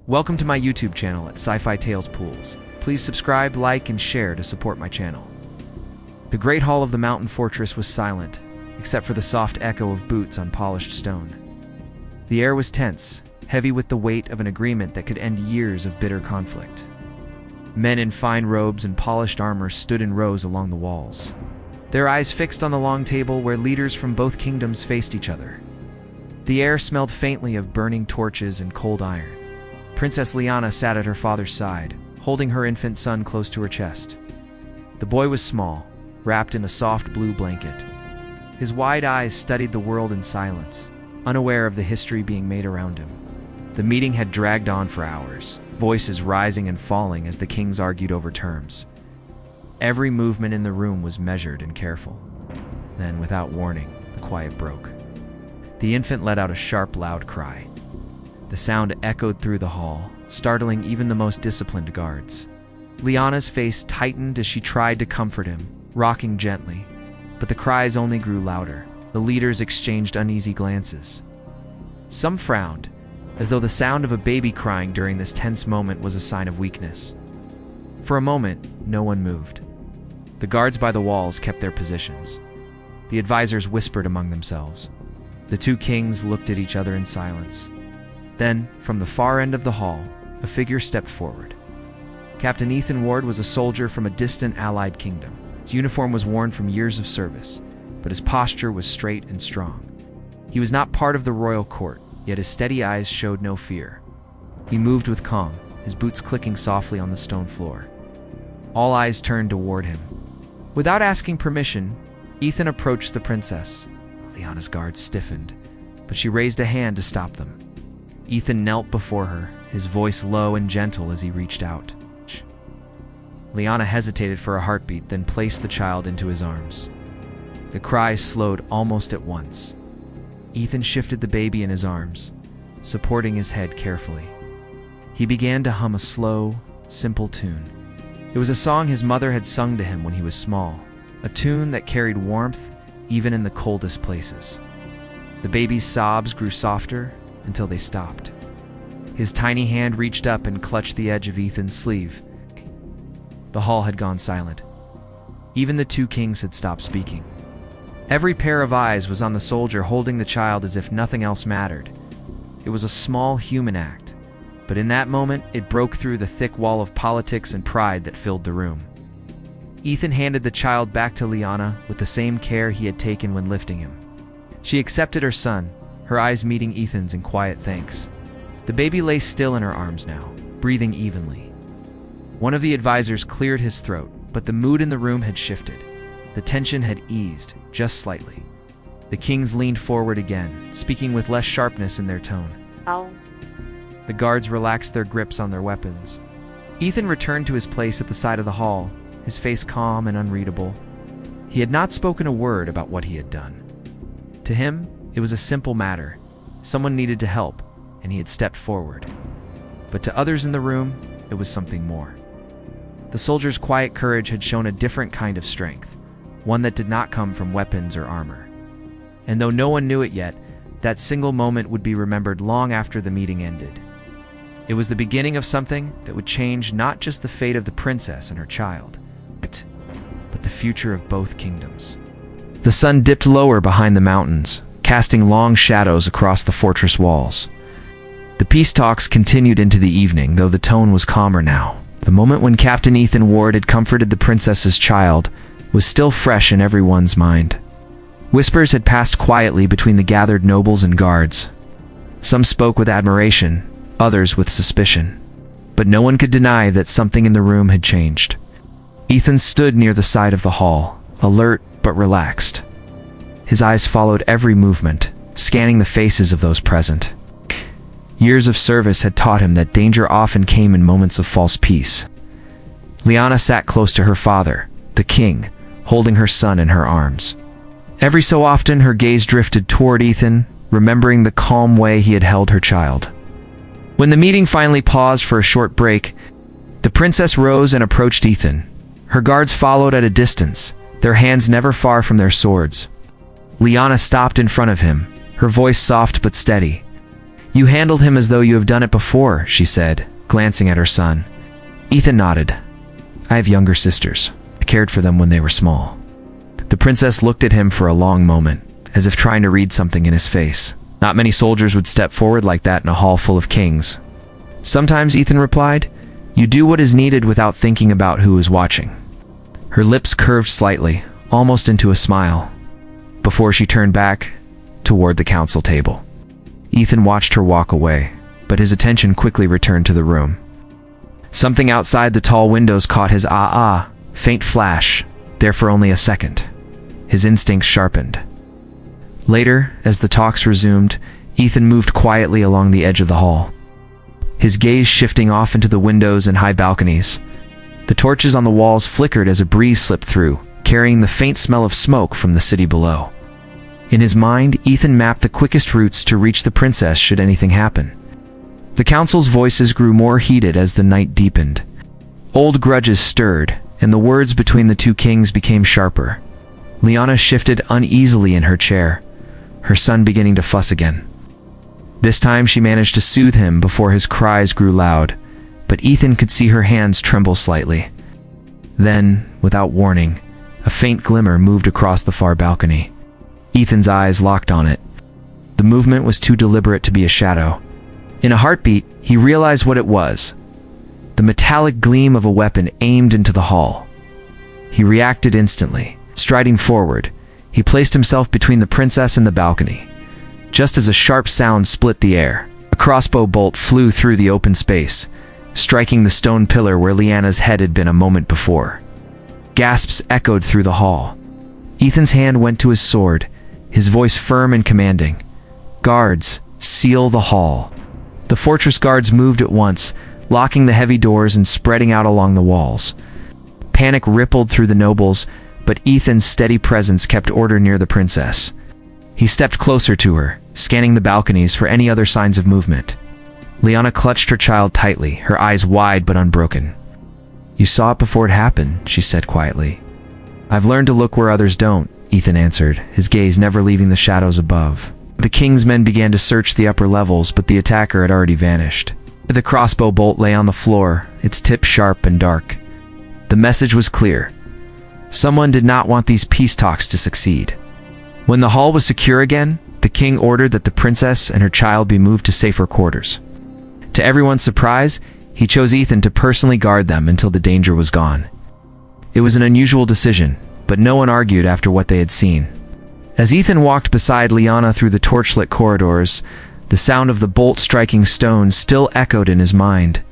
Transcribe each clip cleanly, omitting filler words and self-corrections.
Welcome to my YouTube channel at Sci-Fi Tales Pools. Please subscribe, like, and share to support my channel. The great hall of the mountain fortress was silent, except for the soft echo of boots on polished stone. The air was tense, heavy with the weight of an agreement that could end years of bitter conflict. Men in fine robes and polished armor stood in rows along the walls, their eyes fixed on the long table where leaders from both kingdoms faced each other. The air smelled faintly of burning torches and cold iron. Princess Liana sat at her father's side, holding her infant son close to her chest. The boy was small, wrapped in a soft blue blanket. His wide eyes studied the world in silence, unaware of the history being made around him. The meeting had dragged on for hours, voices rising and falling as the kings argued over terms. Every movement in the room was measured and careful. Then, without warning, the quiet broke. The infant let out a sharp, loud cry. The sound echoed through the hall, startling even the most disciplined guards. Liana's face tightened as she tried to comfort him, rocking gently, but the cries only grew louder. The leaders exchanged uneasy glances. Some frowned, as though the sound of a baby crying during this tense moment was a sign of weakness. For a moment, no one moved. The guards by the walls kept their positions. The advisors whispered among themselves. The two kings looked at each other in silence. Then, from the far end of the hall, a figure stepped forward. Captain Ethan Ward was a soldier from a distant allied kingdom. His uniform was worn from years of service, but his posture was straight and strong. He was not part of the royal court, yet his steady eyes showed no fear. He moved with calm, his boots clicking softly on the stone floor. All eyes turned toward him. Without asking permission, Ethan approached the princess. Liana's guards stiffened, but she raised a hand to stop them. Ethan knelt before her, his voice low and gentle as he reached out. Liana hesitated for a heartbeat, then placed the child into his arms. The cries slowed almost at once. Ethan shifted the baby in his arms, supporting his head carefully. He began to hum a slow, simple tune. It was a song his mother had sung to him when he was small, a tune that carried warmth even in the coldest places. The baby's sobs grew softer until they stopped. His tiny hand reached up and clutched the edge of Ethan's sleeve. The hall had gone silent. Even the two kings had stopped speaking. Every pair of eyes was on the soldier holding the child as if nothing else mattered. It was a small human act, but in that moment it broke through the thick wall of politics and pride that filled the room. Ethan handed the child back to Liana with the same care he had taken when lifting him. She accepted her son, her eyes meeting Ethan's in quiet thanks. The baby lay still in her arms now, breathing evenly. One of the advisors cleared his throat, but the mood in the room had shifted. The tension had eased, just slightly. The kings leaned forward again, speaking with less sharpness in their tone. Ow. The guards relaxed their grips on their weapons. Ethan returned to his place at the side of the hall, his face calm and unreadable. He had not spoken a word about what he had done. To him, it was a simple matter. Someone needed to help, and he had stepped forward. But to others in the room, it was something more. The soldier's quiet courage had shown a different kind of strength, one that did not come from weapons or armor. And though no one knew it yet, that single moment would be remembered long after the meeting ended. It was the beginning of something that would change not just the fate of the princess and her child, but the future of both kingdoms. The sun dipped lower behind the mountains, casting long shadows across the fortress walls. The peace talks continued into the evening, though the tone was calmer now. The moment when Captain Ethan Ward had comforted the princess's child was still fresh in everyone's mind. Whispers had passed quietly between the gathered nobles and guards. Some spoke with admiration, others with suspicion. But no one could deny that something in the room had changed. Ethan stood near the side of the hall, alert but relaxed. His eyes followed every movement, scanning the faces of those present. Years of service had taught him that danger often came in moments of false peace. Liana sat close to her father, the king, holding her son in her arms. Every so often her gaze drifted toward Ethan, remembering the calm way he had held her child. When the meeting finally paused for a short break, the princess rose and approached Ethan. Her guards followed at a distance, their hands never far from their swords. Liana stopped in front of him, her voice soft but steady. You handled him as though you have done it before, she said, glancing at her son. Ethan nodded. I have younger sisters. I cared for them when they were small. The princess looked at him for a long moment, as if trying to read something in his face. Not many soldiers would step forward like that in a hall full of kings. Sometimes, Ethan replied, you do what is needed without thinking about who is watching. Her lips curved slightly, almost into a smile, before she turned back toward the council table. Ethan watched her walk away, but his attention quickly returned to the room. Something outside the tall windows caught his faint flash, there for only a second. His instincts sharpened. Later, as the talks resumed, Ethan moved quietly along the edge of the hall, his gaze shifting off into the windows and high balconies. The torches on the walls flickered as a breeze slipped through, carrying the faint smell of smoke from the city below. In his mind, Ethan mapped the quickest routes to reach the princess should anything happen. The council's voices grew more heated as the night deepened. Old grudges stirred, and the words between the two kings became sharper. Lyanna shifted uneasily in her chair, her son beginning to fuss again. This time she managed to soothe him before his cries grew loud, but Ethan could see her hands tremble slightly. Then, without warning, a faint glimmer moved across the far balcony. Ethan's eyes locked on it. The movement was too deliberate to be a shadow. In a heartbeat, he realized what it was. The metallic gleam of a weapon aimed into the hall. He reacted instantly. Striding forward, he placed himself between the princess and the balcony. Just as a sharp sound split the air, a crossbow bolt flew through the open space, striking the stone pillar where Lyanna's head had been a moment before. Gasps echoed through the hall. Ethan's hand went to his sword, his voice firm and commanding. Guards, seal the hall. The fortress guards moved at once, locking the heavy doors and spreading out along the walls. Panic rippled through the nobles, but Ethan's steady presence kept order near the princess. He stepped closer to her, scanning the balconies for any other signs of movement. Lyanna clutched her child tightly, her eyes wide but unbroken. You saw it before it happened, she said quietly. I've learned to look where others don't, Ethan answered, his gaze never leaving the shadows above. The king's men began to search the upper levels, but the attacker had already vanished. The crossbow bolt lay on the floor, its tip sharp and dark. The message was clear. Someone did not want these peace talks to succeed. When the hall was secure again, the king ordered that the princess and her child be moved to safer quarters. To everyone's surprise, he chose Ethan to personally guard them until the danger was gone. It was an unusual decision, but no one argued after what they had seen. As Ethan walked beside Lyanna through the torchlit corridors, the sound of the bolt striking stones still echoed in his mind.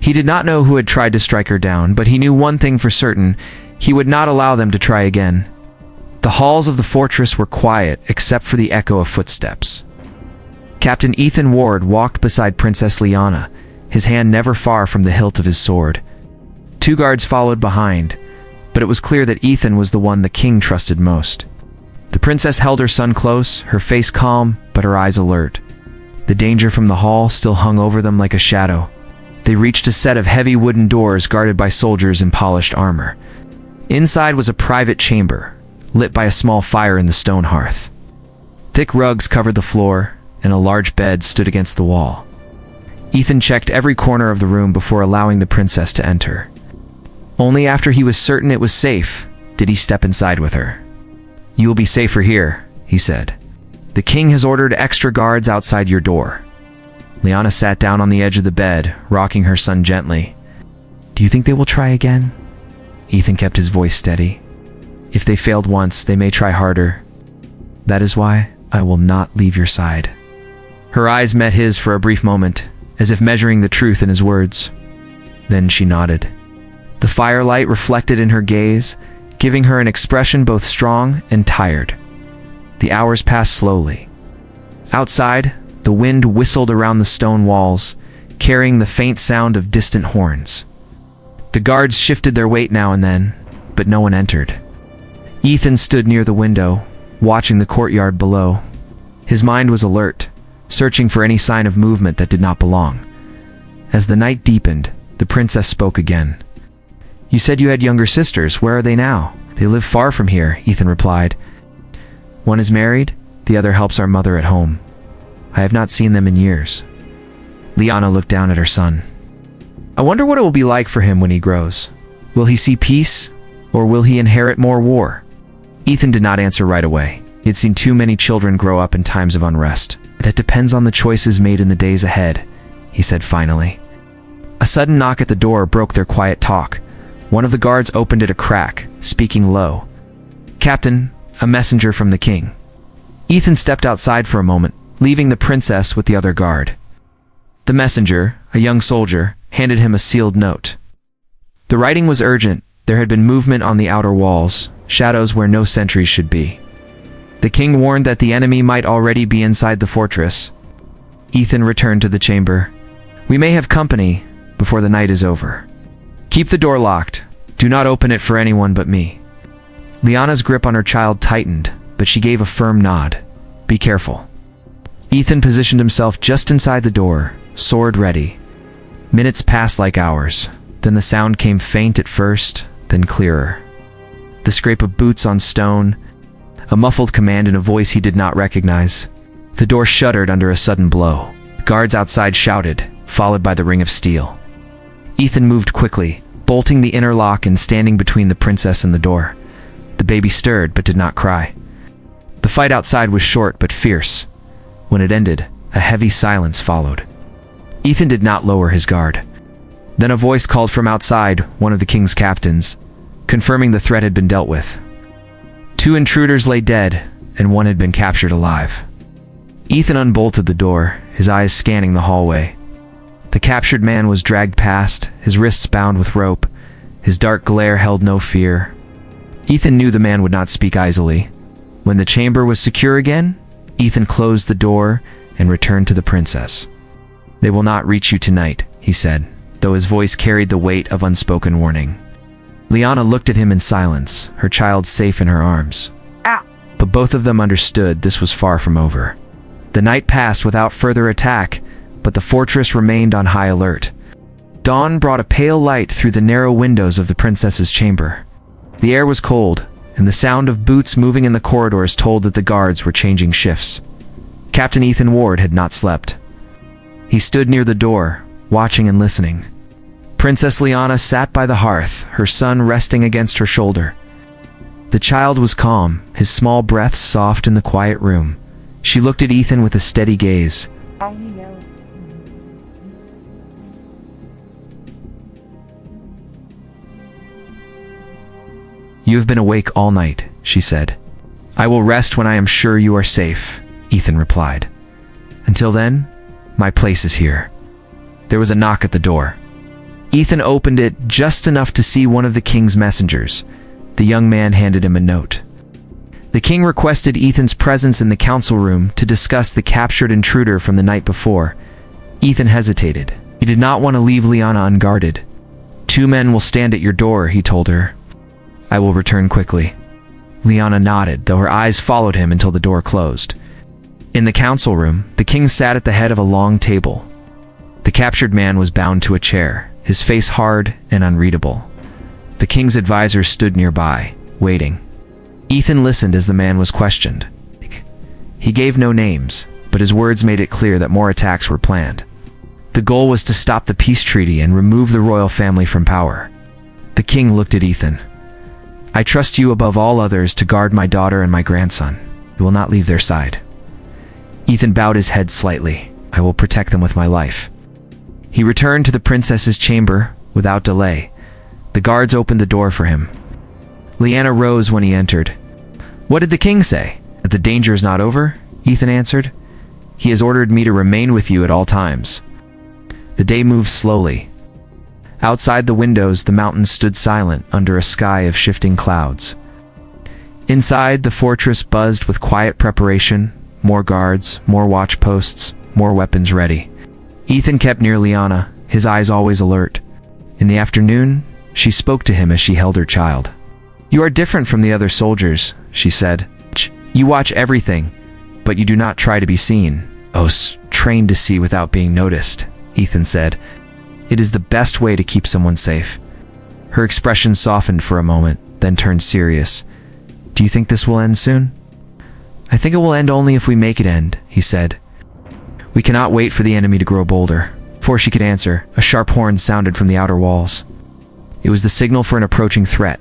He did not know who had tried to strike her down, but he knew one thing for certain: he would not allow them to try again. The halls of the fortress were quiet except for the echo of footsteps. Captain Ethan Ward walked beside Princess Lyanna, his hand never far from the hilt of his sword. Two guards followed behind, but it was clear that Ethan was the one the king trusted most. The princess held her son close, her face calm, but her eyes alert. The danger from the hall still hung over them like a shadow. They reached a set of heavy wooden doors guarded by soldiers in polished armor. Inside was a private chamber, lit by a small fire in the stone hearth. Thick rugs covered the floor, and a large bed stood against the wall. Ethan checked every corner of the room before allowing the princess to enter. Only after he was certain it was safe did he step inside with her. You will be safer here, he said. The king has ordered extra guards outside your door. Lyanna sat down on the edge of the bed, rocking her son gently. Do you think they will try again? Ethan kept his voice steady. If they failed once, they may try harder. That is why I will not leave your side. Her eyes met his for a brief moment, as if measuring the truth in his words. Then she nodded. The firelight reflected in her gaze, giving her an expression both strong and tired. The hours passed slowly. Outside, the wind whistled around the stone walls, carrying the faint sound of distant horns. The guards shifted their weight now and then, but no one entered. Ethan stood near the window, watching the courtyard below. His mind was alert, searching for any sign of movement that did not belong. As the night deepened, the princess spoke again. You said you had younger sisters. Where are they now? They live far from here, Ethan replied. One is married, the other helps our mother at home. I have not seen them in years. Liana looked down at her son. I wonder what it will be like for him when he grows. Will he see peace, or will he inherit more war? Ethan did not answer right away. He had seen too many children grow up in times of unrest. That depends on the choices made in the days ahead, he said finally. A sudden knock at the door broke their quiet talk. One of the guards opened it a crack, speaking low. Captain, a messenger from the king. Ethan stepped outside for a moment, leaving the princess with the other guard. The messenger, a young soldier, handed him a sealed note. The writing was urgent. There had been movement on the outer walls, shadows where no sentries should be. The king warned that the enemy might already be inside the fortress. Ethan returned to the chamber. We may have company before the night is over. Keep the door locked. Do not open it for anyone but me. Liana's grip on her child tightened, but she gave a firm nod. Be careful. Ethan positioned himself just inside the door, sword ready. Minutes passed like hours. Then the sound came faint at first, then clearer. The scrape of boots on stone, a muffled command in a voice he did not recognize. The door shuddered under a sudden blow. The guards outside shouted, followed by the ring of steel. Ethan moved quickly, bolting the inner lock and standing between the princess and the door. The baby stirred but did not cry. The fight outside was short but fierce. When it ended, a heavy silence followed. Ethan did not lower his guard. Then a voice called from outside, one of the king's captains, confirming the threat had been dealt with. 2 intruders lay dead, and 1 had been captured alive. Ethan unbolted the door, his eyes scanning the hallway. The captured man was dragged past, his wrists bound with rope. His dark glare held no fear. Ethan knew the man would not speak easily. When the chamber was secure again, Ethan closed the door and returned to the princess. They will not reach you tonight, he said, though his voice carried the weight of unspoken warning. Liana looked at him in silence, her child safe in her arms. But both of them understood this was far from over. The night passed without further attack, but the fortress remained on high alert. Dawn brought a pale light through the narrow windows of the princess's chamber. The air was cold, and the sound of boots moving in the corridors told that the guards were changing shifts. Captain Ethan Ward had not slept. He stood near the door, watching and listening. Princess Liana sat by the hearth, her son resting against her shoulder. The child was calm, his small breaths soft in the quiet room. She looked at Ethan with a steady gaze. You have been awake all night, she said. I will rest when I am sure you are safe, Ethan replied. Until then, my place is here. There was a knock at the door. Ethan opened it just enough to see one of the king's messengers. The young man handed him a note. The king requested Ethan's presence in the council room to discuss the captured intruder from the night before. Ethan hesitated. He did not want to leave Liana unguarded. 2 men will stand at your door, he told her. I will return quickly. Liana nodded, though her eyes followed him until the door closed. In the council room, the king sat at the head of a long table. The captured man was bound to a chair, his face hard and unreadable. The king's advisors stood nearby, waiting. Ethan listened as the man was questioned. He gave no names, but his words made it clear that more attacks were planned. The goal was to stop the peace treaty and remove the royal family from power. The king looked at Ethan. I trust you above all others to guard my daughter and my grandson. You will not leave their side. Ethan bowed his head slightly. I will protect them with my life. He returned to the princess's chamber without delay. The guards opened the door for him. Liana rose when he entered. What did the king say? That the danger is not over? Ethan answered. He has ordered me to remain with you at all times. The day moved slowly. Outside the windows, the mountains stood silent under a sky of shifting clouds. Inside, the fortress buzzed with quiet preparation, more guards, more watch posts, more weapons ready. Ethan kept near Liana, his eyes always alert. In the afternoon, she spoke to him as she held her child. You are different from the other soldiers, she said. You watch everything, but you do not try to be seen. Oh, trained to see without being noticed, Ethan said. It is the best way to keep someone safe. Her expression softened for a moment, then turned serious. Do you think this will end soon? I think it will end only if we make it end, he said. We cannot wait for the enemy to grow bolder. Before she could answer, a sharp horn sounded from the outer walls. It was the signal for an approaching threat.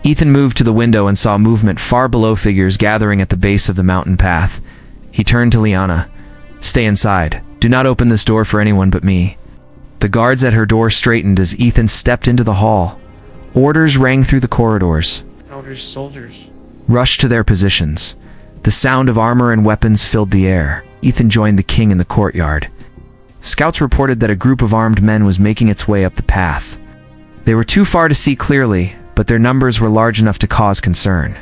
Ethan moved to the window and saw movement far below, figures gathering at the base of the mountain path. He turned to Liana. "Stay inside. Do not open this door for anyone but me." The guards at her door straightened as Ethan stepped into the hall. Orders rang through the corridors. Elders, soldiers. Rushed to their positions. The sound of armor and weapons filled the air. Ethan joined the king in the courtyard. Scouts reported that a group of armed men was making its way up the path. They were too far to see clearly, but their numbers were large enough to cause concern.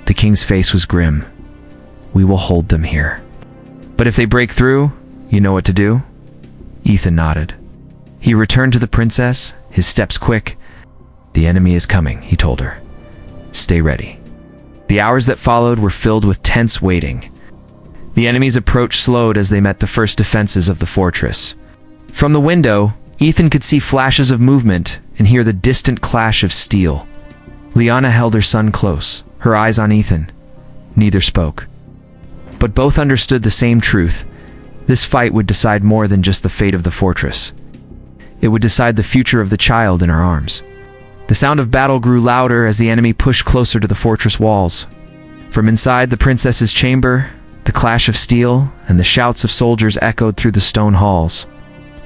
The king's face was grim. "We will hold them here. But if they break through, you know what to do?" Ethan nodded. He returned to the princess, his steps quick. "The enemy is coming," he told her. "Stay ready." The hours that followed were filled with tense waiting. The enemy's approach slowed as they met the first defenses of the fortress. From the window, Ethan could see flashes of movement and hear the distant clash of steel. Liana held her son close, her eyes on Ethan. Neither spoke. But both understood the same truth. This fight would decide more than just the fate of the fortress. It would decide the future of the child in her arms. The sound of battle grew louder as the enemy pushed closer to the fortress walls. From inside the princess's chamber, the clash of steel and the shouts of soldiers echoed through the stone halls.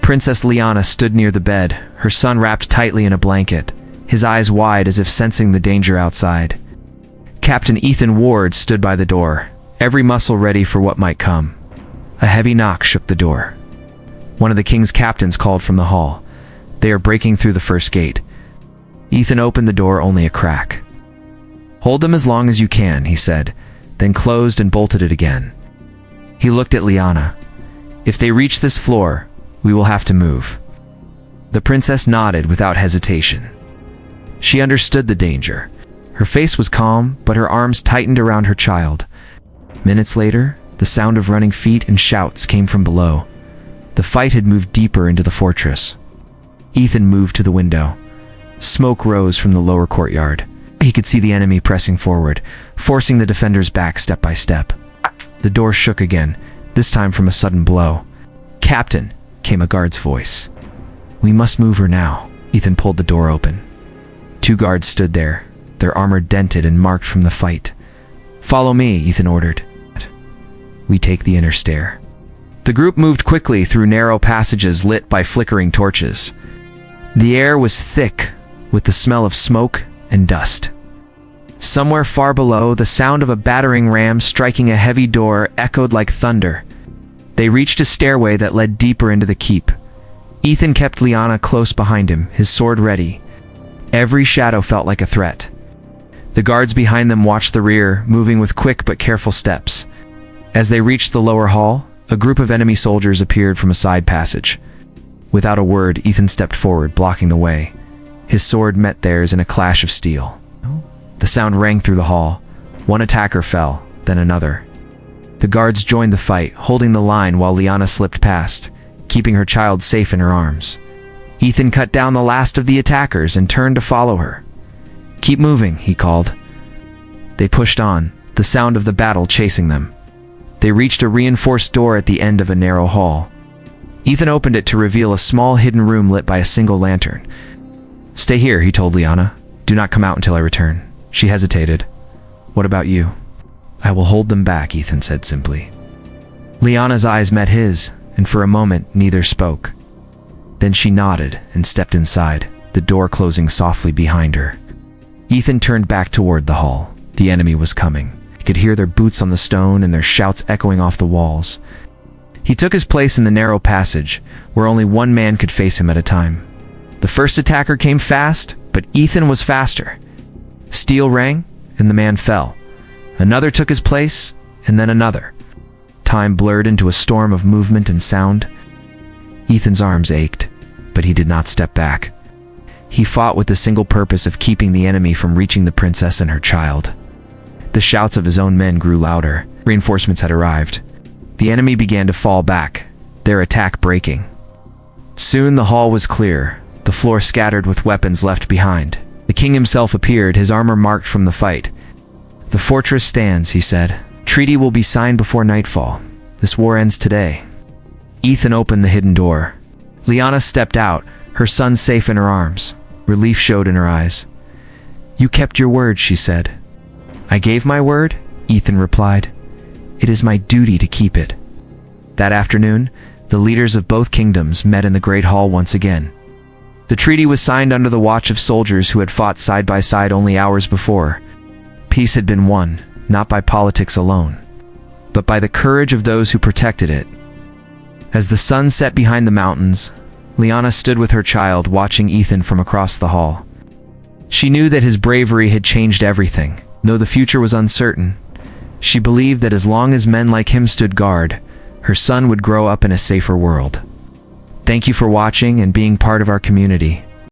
Princess Liana stood near the bed, her son wrapped tightly in a blanket, his eyes wide as if sensing the danger outside. Captain Ethan Ward stood by the door, every muscle ready for what might come. A heavy knock shook the door. One of the king's captains called from the hall. "They are breaking through the first gate." Ethan opened the door only a crack. "Hold them as long as you can," he said, then closed and bolted it again. He looked at Liana. "If they reach this floor, we will have to move." The princess nodded without hesitation. She understood the danger. Her face was calm, but her arms tightened around her child. Minutes later, the sound of running feet and shouts came from below. The fight had moved deeper into the fortress. Ethan moved to the window. Smoke rose from the lower courtyard. He could see the enemy pressing forward, forcing the defenders back step by step. The door shook again, this time from a sudden blow. "Captain," came a guard's voice. "We must move her now." Ethan pulled the door open. Two guards stood there, their armor dented and marked from the fight. "Follow me," Ethan ordered. "We take the inner stair." The group moved quickly through narrow passages lit by flickering torches. The air was thick with the smell of smoke and dust. Somewhere far below, the sound of a battering ram striking a heavy door echoed like thunder. They reached a stairway that led deeper into the keep. Ethan kept Liana close behind him, his sword ready. Every shadow felt like a threat. The guards behind them watched the rear, moving with quick but careful steps. As they reached the lower hall, a group of enemy soldiers appeared from a side passage. Without a word, Ethan stepped forward, blocking the way. His sword met theirs in a clash of steel. The sound rang through the hall. One attacker fell, then another. The guards joined the fight, holding the line while Liana slipped past, keeping her child safe in her arms. Ethan cut down the last of the attackers and turned to follow her. "Keep moving," he called. They pushed on, the sound of the battle chasing them. They reached a reinforced door at the end of a narrow hall. Ethan opened it to reveal a small hidden room lit by a single lantern. "Stay here," he told Liana. "Do not come out until I return." She hesitated. "What about you?" "I will hold them back," Ethan said simply. Liana's eyes met his, and for a moment neither spoke. Then she nodded and stepped inside, the door closing softly behind her. Ethan turned back toward the hall. The enemy was coming. He could hear their boots on the stone and their shouts echoing off the walls. He took his place in the narrow passage, where only one man could face him at a time. The first attacker came fast, but Ethan was faster. Steel rang, and the man fell. Another took his place, and then another. Time blurred into a storm of movement and sound. Ethan's arms ached, but he did not step back. He fought with the single purpose of keeping the enemy from reaching the princess and her child. The shouts of his own men grew louder. Reinforcements had arrived. The enemy began to fall back, their attack breaking. Soon the hall was clear, the floor scattered with weapons left behind. The king himself appeared, his armor marked from the fight. "The fortress stands," he said. "Treaty will be signed before nightfall. This war ends today." Ethan opened the hidden door. Liana stepped out, her son safe in her arms. Relief showed in her eyes. "You kept your word," she said. "I gave my word," Ethan replied. "It is my duty to keep it." That afternoon, the leaders of both kingdoms met in the Great Hall once again. The treaty was signed under the watch of soldiers who had fought side by side only hours before. Peace had been won, not by politics alone, but by the courage of those who protected it. As the sun set behind the mountains, Liana stood with her child watching Ethan from across the hall. She knew that his bravery had changed everything. Though the future was uncertain, she believed that as long as men like him stood guard, her son would grow up in a safer world. Thank you for watching and being part of our community.